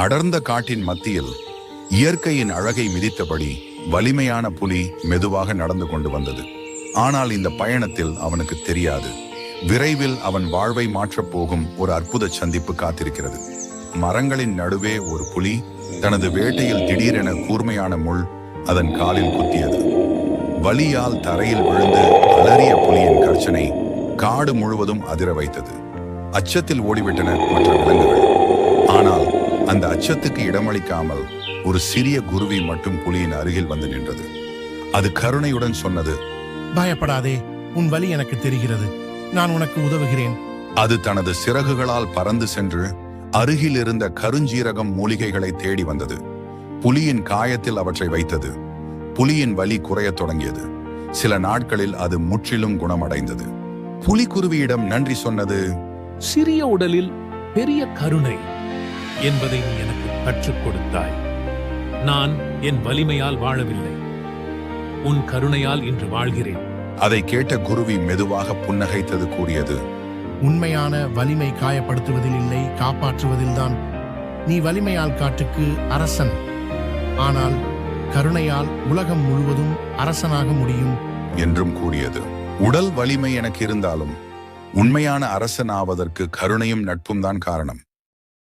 அடர்ந்த காட்டின் மத்தியில் இயற்கையின் அழகை மிதித்தபடி வலிமையான புலி மெதுவாக நடந்து கொண்டு வந்தது. ஆனால் இந்த பயணத்தில் அவனுக்கு தெரியாது, விரைவில் அவன் வாழ்வை மாற்றப் போகும் ஒரு அற்புத சந்திப்பு காத்திருக்கிறது. மரங்களின் நடுவே ஒரு புலி தனது வேட்டையில் திடீரென கூர்மையான முள் அதன் காலில் குத்தியது. வலியால் தரையில் விழுந்து அலறிய புலியின் கர்ச்சனை காடு முழுவதும் அதிர வைத்தது. அச்சத்தில் ஓடிவிட்டன மற்ற விலங்குகள். ஆனால் அந்த அச்சத்துக்கு இடமளிக்காமல் ஒரு சிறிய குருவி மட்டும் புலியின் அருகில் வந்து நின்றது. அது கருணையுடன் சொன்னது, பயப்படாதே, உன் வலி எனக்கு தெரிகிறது, நான் உனக்கு உதவுகிறேன். அது தனது சிறகுகளால் பறந்து சென்று அருகில் இருந்த கருஞ்சீரகம் மூலிகைகளை தேடி வந்தது. புலியின் காயத்தில் அவற்றை வைத்தது. புலியின் வலி குறையத் தொடங்கியது. சில நாட்களில் அது முற்றிலும் குணமடைந்தது. புலிக்குருவியிடம் நன்றி சொன்னது, சிறிய உடலில் பெரிய கருணை என்பதை நீ எனக்கு கற்றுக் கொடுத்தாய். நான் என் வலிமையால் வாழவில்லை, உன் கருணையால் இன்று வாழ்கிறேன். அதை கேட்ட குருவி மெதுவாக புன்னகைத்தது. கூறியது, உண்மையான வலிமை காயப்படுத்துவதில் இல்லை, காப்பாற்றுவதில்தான். நீ வலிமையால் காட்டுக்கு அரசன், ஆனால் கருணையால் உலகம் முழுவதும் அரசனாக முடியும் என்றும் கூறியது. உடல் வலிமை எனக்கு இருந்தாலும் உண்மையான அரசன் ஆவதற்கு கருணையும் நட்பும் தான் காரணம்.